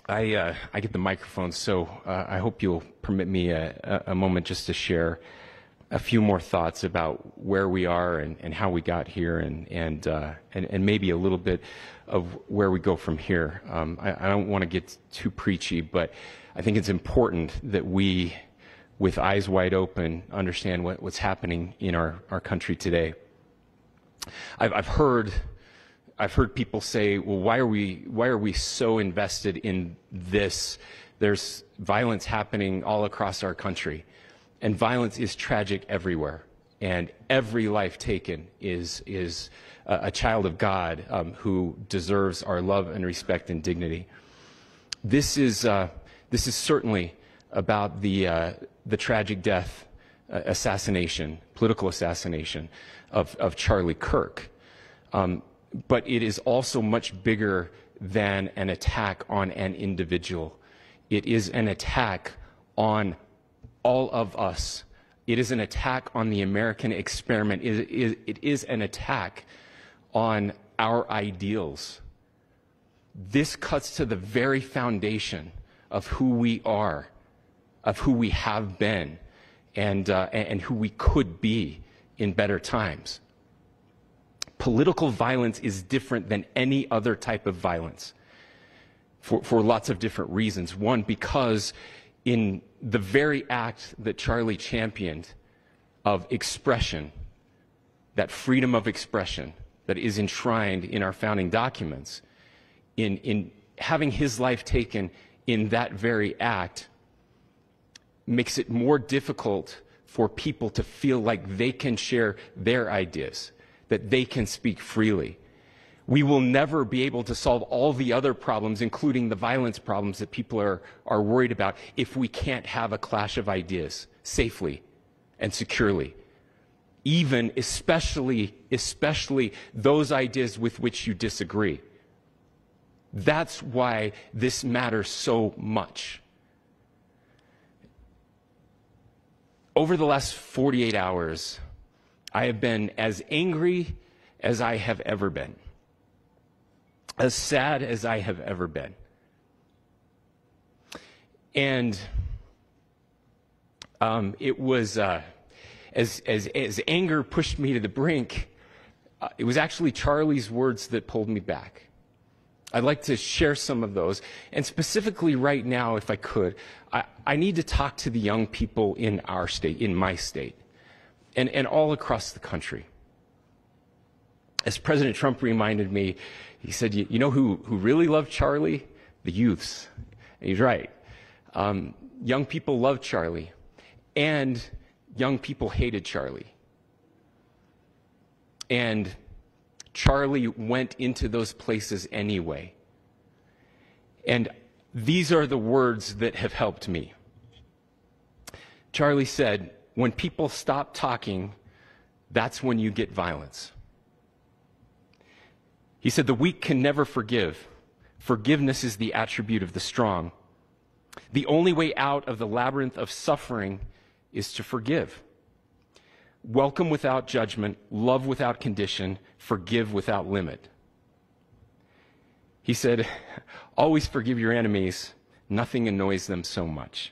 [SPEAKER 4] I get the microphone, so I hope you'll permit me a moment just to share a few more thoughts about where we are and how we got here, and maybe a little bit of where we go from here. I don't want to get too preachy, but I think it's important that we, with eyes wide open, understand what's happening in our country today. I've heard people say, well, why are we so invested in this? There's violence happening all across our country. And violence is tragic everywhere, and every life taken is a child of God who deserves our love and respect and dignity. This is certainly about the tragic death, political assassination of Charlie Kirk, but it is also much bigger than an attack on an individual. It is an attack on all of us. It is an attack on the American experiment. It is an attack on our ideals. This cuts to the very foundation of who we are, of who we have been, and who we could be in better times. Political violence is different than any other type of violence for lots of different reasons. One, because in the very act that Charlie championed of expression, that freedom of expression that is enshrined in our founding documents, in having his life taken in that very act, makes it more difficult for people to feel like they can share their ideas, that they can speak freely. We will never be able to solve all the other problems, including the violence problems that people are worried about, if we can't have a clash of ideas safely and securely. Especially those ideas with which you disagree. That's why this matters so much. Over the last 48 hours, I have been as angry as I have ever been, as sad as I have ever been. And it was, as anger pushed me to the brink, it was actually Charlie's words that pulled me back. I'd like to share some of those. And specifically right now, if I could, I need to talk to the young people in our state, in my state, and all across the country. As President Trump reminded me, he said, you know who really loved Charlie? The youths. And he's right. Young people loved Charlie, and young people hated Charlie. And Charlie went into those places anyway. And these are the words that have helped me. Charlie said, when people stop talking, that's when you get violence. He said, the weak can never forgive. Forgiveness is the attribute of the strong. The only way out of the labyrinth of suffering is to forgive. Welcome without judgment, love without condition, forgive without limit. He said, always forgive your enemies. Nothing annoys them so much.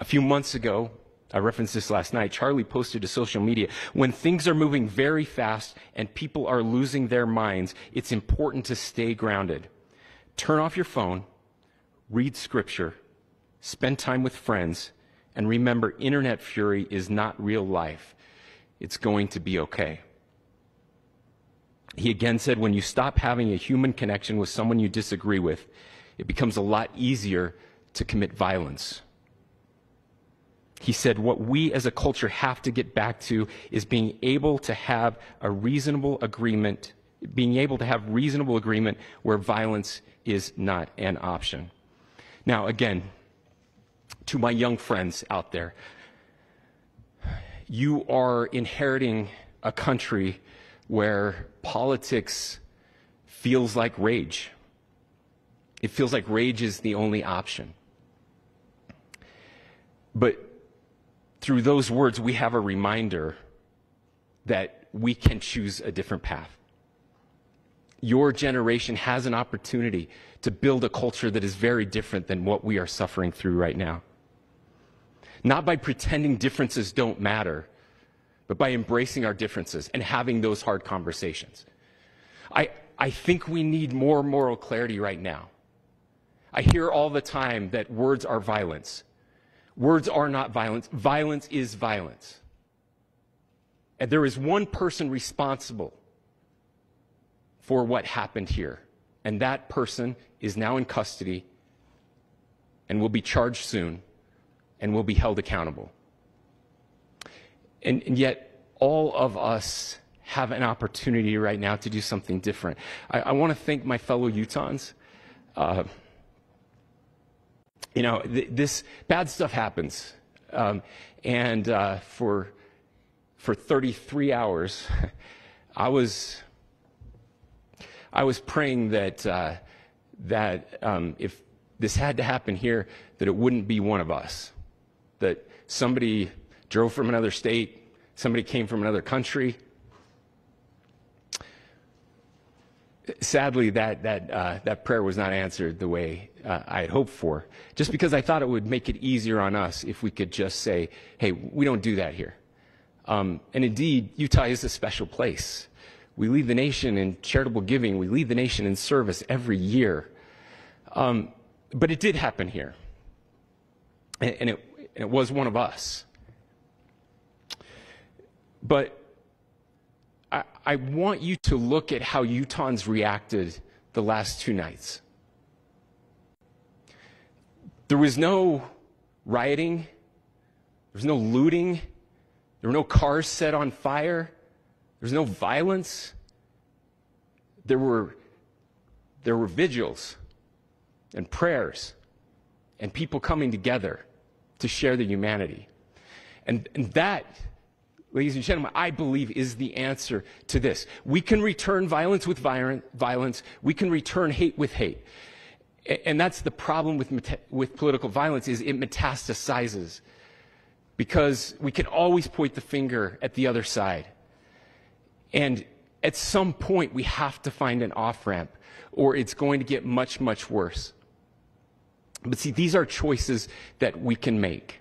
[SPEAKER 4] A few months ago, I referenced this last night, Charlie posted to social media, when things are moving very fast and people are losing their minds, it's important to stay grounded. Turn off your phone, read scripture, spend time with friends, and remember internet fury is not real life. It's going to be okay. He again said, when you stop having a human connection with someone you disagree with, it becomes a lot easier to commit violence. He said, what we as a culture have to get back to is being able to have a reasonable agreement, where violence is not an option. Now, again, to my young friends out there, you are inheriting a country where politics feels like rage. It feels like rage is the only option. But through those words, we have a reminder that we can choose a different path. Your generation has an opportunity to build a culture that is very different than what we are suffering through right now. Not by pretending differences don't matter, but by embracing our differences and having those hard conversations. I think we need more moral clarity right now. I hear all the time that words are violence. Words are not violence. Violence is violence. And there is one person responsible for what happened here. And that person is now in custody and will be charged soon and will be held accountable. And yet, all of us have an opportunity right now to do something different. I want to thank my fellow Utahns. This bad stuff happens. For 33 hours, I was praying that if this had to happen here, that it wouldn't be one of us. That somebody drove from another state, somebody came from another country. Sadly, that prayer was not answered the way I had hoped for, just because I thought it would make it easier on us if we could just say, hey, we don't do that here. And indeed, Utah is a special place. We lead the nation in charitable giving. We lead the nation in service every year. But it did happen here. And it was one of us. But I want you to look at how Utahns reacted the last 2 nights. There was no rioting. There was no looting. There were no cars set on fire. There was no violence. There were vigils and prayers and people coming together to share the humanity. And that, ladies and gentlemen, I believe is the answer to this. We can return violence with violence. We can return hate with hate. And that's the problem with political violence, is it metastasizes. Because we can always point the finger at the other side. And at some point, we have to find an off-ramp, or it's going to get much, much worse. But see, these are choices that we can make.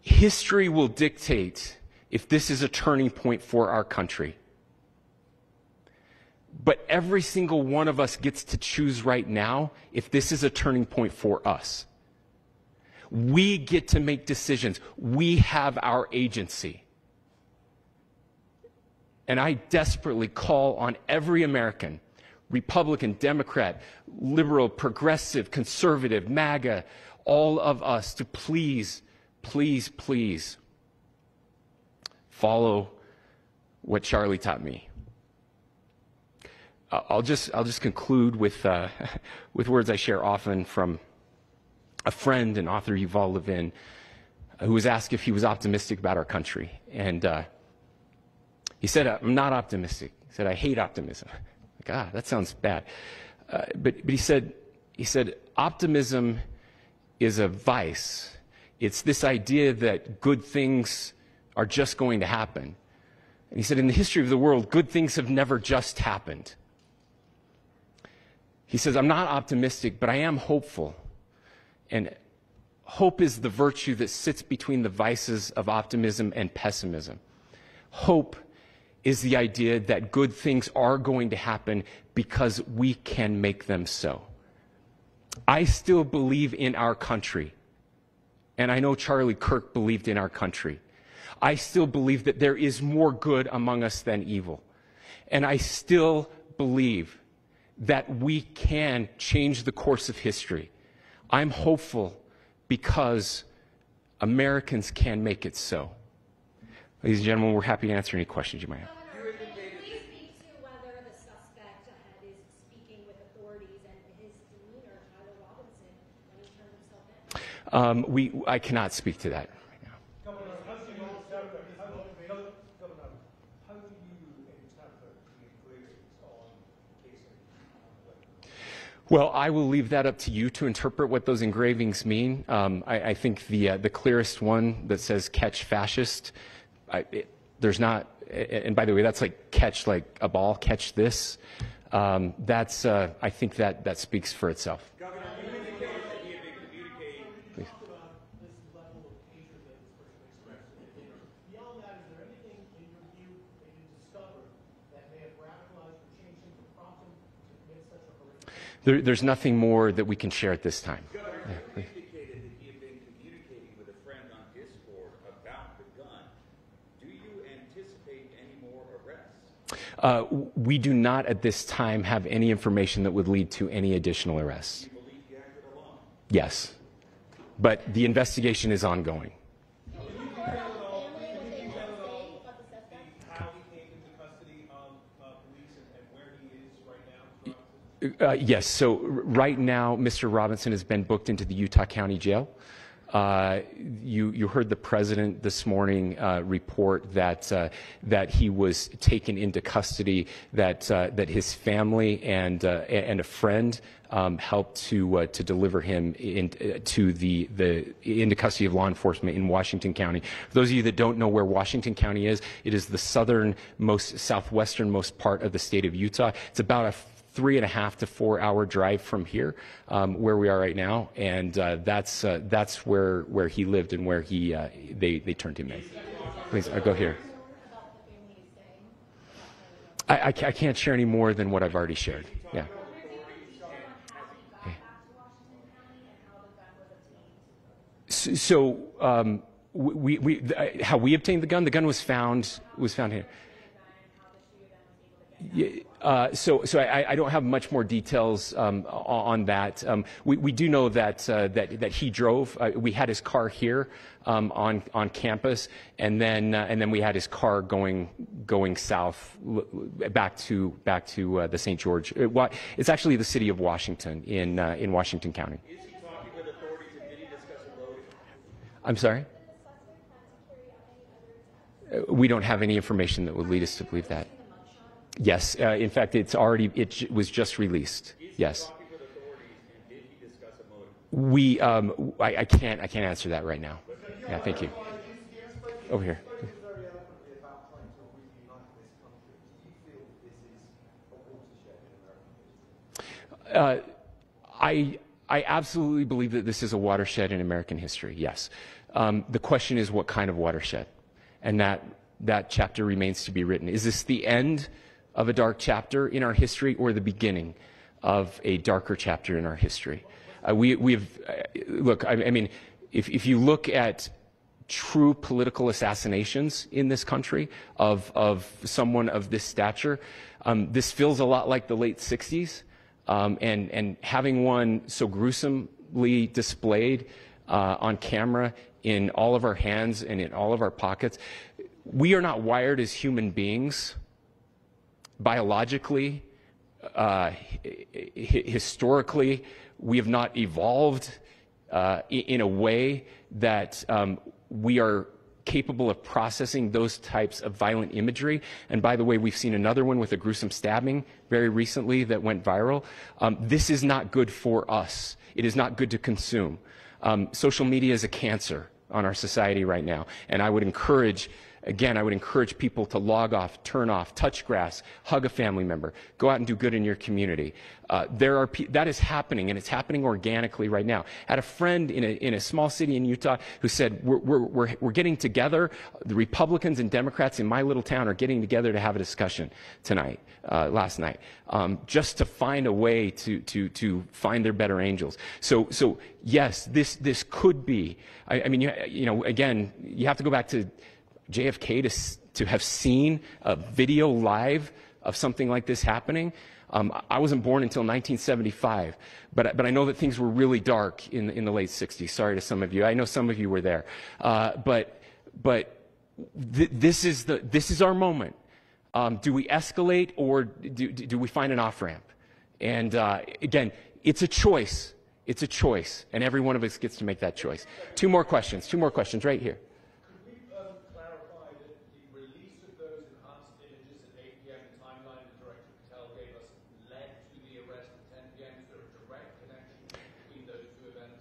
[SPEAKER 4] History will dictate if this is a turning point for our country. But every single one of us gets to choose right now if this is a turning point for us. We get to make decisions. We have our agency. And I desperately call on every American, Republican, Democrat, liberal, progressive, conservative, MAGA, all of us to please, please, please follow what Charlie taught me. I'll just conclude with words I share often from a friend and author, Yuval Levin, who was asked if he was optimistic about our country. And he said, I'm not optimistic. He said, I hate optimism. Like, that sounds bad. But he said, optimism is a vice. It's this idea that good things are just going to happen. And he said, in the history of the world, good things have never just happened. He says, I'm not optimistic, but I am hopeful. And hope is the virtue that sits between the vices of optimism and pessimism. Hope is the idea that good things are going to happen because we can make them so. I still believe in our country. And I know Charlie Kirk believed in our country. I still believe that there is more good among us than evil. And I still believe that we can change the course of history. I'm hopeful because Americans can make it so. Ladies and gentlemen, we're happy to answer any questions you might have.
[SPEAKER 6] Please speak to whether the suspect is speaking with authorities and his demeanor, Tyler Robinson, when he turned himself in.
[SPEAKER 4] I cannot speak to that right now.
[SPEAKER 7] Governor, how do you interpret the engravings on casing?
[SPEAKER 4] Well, I will leave that up to you to interpret what those engravings mean. I think the clearest one that says "catch fascist," there's not, and by the way, that's like catch like a ball, catch this. That's I think that speaks for itself.
[SPEAKER 7] Governor, you indicated that he had been communicating. Please. Talk about this level of hatred that this person expressed. Beyond that, is there anything in your view that you discovered that may have radicalized or changed him to prompt him to commit such a horrific?
[SPEAKER 4] There's nothing more that we can share at this time.
[SPEAKER 7] Governor,
[SPEAKER 4] yeah,
[SPEAKER 7] you indicated that he had been communicating with a friend on Discord about the gun. Do you anticipate any more arrests?
[SPEAKER 4] We do not at this time have any information that would lead to any additional arrests.
[SPEAKER 7] Do you believe he acted alone?
[SPEAKER 4] Yes, but the investigation is ongoing. Yes, so right now, Mr. Robinson has been booked into the Utah County Jail. You heard the president this morning report that he was taken into custody, that his family and a friend helped to deliver him into custody of law enforcement in Washington County. For those of you that don't know where Washington County is, it is the southwesternmost part of the state of Utah. It's about a 3.5 to 4 hour drive from here, where we are right now, and that's where he lived and where they turned him in. Please, go here. I can't share any more than what I've already shared. Yeah. So how we obtained the gun? The gun was found here. So I don't have much more details on that. We do know that he drove. We had his car here on campus, and then we had his car going south back to the St. George. It's actually the city of Washington in Washington County.
[SPEAKER 7] Is he talking with authorities, and did he discuss a motive?
[SPEAKER 4] I'm sorry? We don't have any information that would lead us to believe that. Yes, in fact, it was just released. Yes. I can't answer that right now. Yeah, thank you. Over here. I absolutely believe that this is a watershed in American history. Yes. The question is, what kind of watershed? And that chapter remains to be written. Is this the end of a dark chapter in our history, or the beginning of a darker chapter in our history? Look, I mean, if you look at true political assassinations in this country of someone of this stature, this feels a lot like the late 60s, and having one so gruesomely displayed on camera in all of our hands and in all of our pockets. We are not wired as human beings biologically, historically. We have not evolved in a way that we are capable of processing those types of violent imagery. And by the way, we've seen another one with a gruesome stabbing very recently that went viral. This is not good for us. It is not good to consume. Social media is a cancer on our society right now, and I would encourage again, I would encourage people to log off, turn off, touch grass, hug a family member, go out and do good in your community. That is happening, and it's happening organically right now. I had a friend in a small city in Utah who said, we're getting together, the Republicans and Democrats in my little town are getting together to have a discussion tonight, last night, just to find a way to find their better angels. So yes, this could be, I mean, you know, again, you have to go back to JFK to have seen a video live of something like this happening. I wasn't born until 1975, but I know that things were really dark in the late 60s. Sorry to some of you. I know some of you were there. But this is our moment. Do we escalate, or do we find an off-ramp? And again, it's a choice. It's a choice, and every one of us gets to make that choice. Two more questions right here.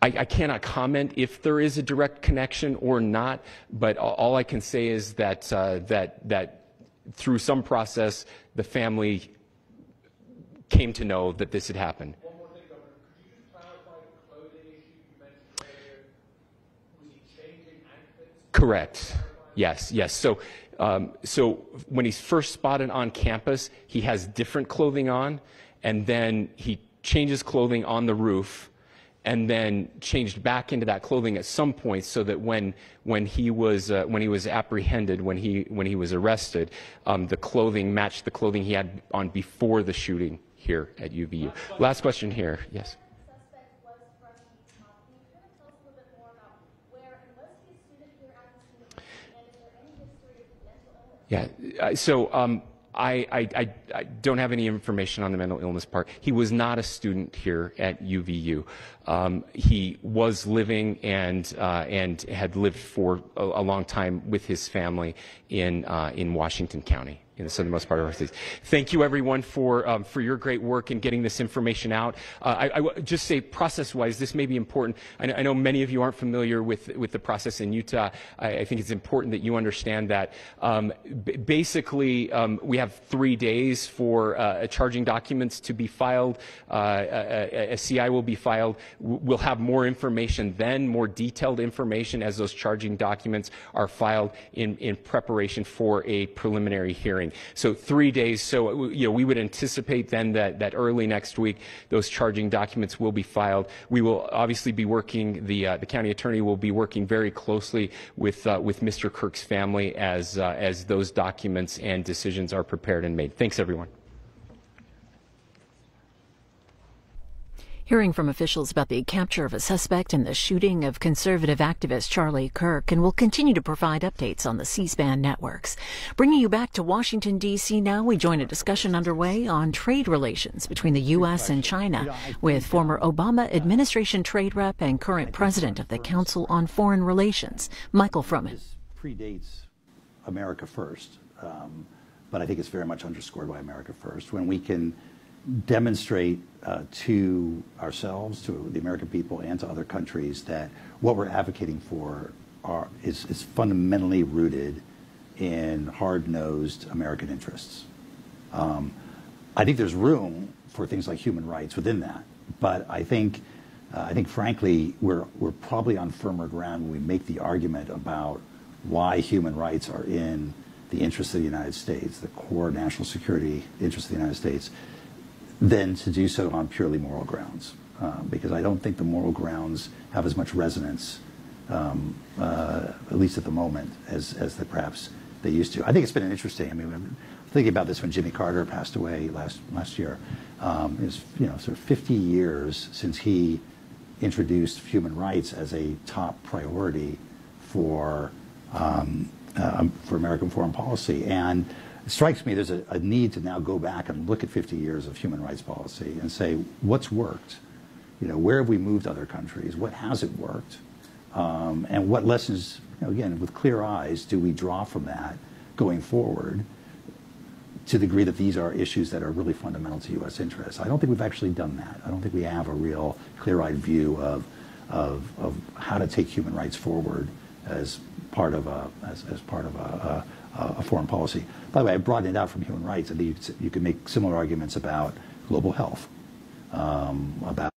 [SPEAKER 4] I cannot comment if there is a direct connection or not, but all I can say is that that through some process, the family came to know that this had happened. One more thing, Governor. Could you just clarify the clothing issue you mentioned earlier? Was he changing outfits? Correct. Yes. So when he's first spotted on campus, he has different clothing on, and then he changes clothing on the roof, and then changed back into that clothing at some point, so that when he was apprehended, when he was arrested, the clothing matched the clothing he had on before the shooting here at UVU. Last question here. Yes. Yeah. So I don't have any information on the mental illness part. He was not a student here at UVU. He was living and had lived for a long time with his family in Washington County, in the southernmost part of our state. Thank you, everyone, for your great work in getting this information out. I would just say, process-wise, this may be important. I know many of you aren't familiar with the process in Utah. I think it's important that you understand that. Basically, we have 3 days for charging documents to be filed. A CI will be filed. We'll have more information then, more detailed information as those charging documents are filed in preparation for a preliminary hearing. So 3 days. So we would anticipate then that early next week those charging documents will be filed. We will obviously be working. The county attorney will be working very closely with Mr. Kirk's family as those documents and decisions are prepared and made. Thanks, everyone.
[SPEAKER 2] Hearing from officials about the capture of a suspect in the shooting of conservative activist Charlie Kirk, and we'll continue to provide updates on the C-SPAN networks. Bringing you back to Washington, D.C. now, we join a discussion underway on trade relations between the U.S. and China with former Obama administration trade rep and current president of the Council on Foreign Relations, Michael Fruman.
[SPEAKER 8] This predates America First, but I think it's very much underscored by America First. When we can demonstrate to ourselves, to the American people, and to other countries that what we're advocating for is fundamentally rooted in hard-nosed American interests. I think there's room for things like human rights within that, but I think frankly we're probably on firmer ground when we make the argument about why human rights are in the interests of the United States, the core national security interests of the United States, than to do so on purely moral grounds, because I don't think the moral grounds have as much resonance, at least at the moment, as perhaps they used to. I think it's been interesting. I mean, I'm thinking about this when Jimmy Carter passed away last year. It was sort of 50 years since he introduced human rights as a top priority for American foreign policy, and it strikes me there's a need to now go back and look at 50 years of human rights policy and say, what's worked? Where have we moved other countries? What hasn't worked? And what lessons, again, with clear eyes, do we draw from that going forward to the degree that these are issues that are really fundamental to U.S. interests? I don't think we've actually done that. I don't think we have a real clear-eyed view of how to take human rights forward as part of a foreign policy. By the way, I broadened it out from human rights. I think you could make similar arguments about global health, about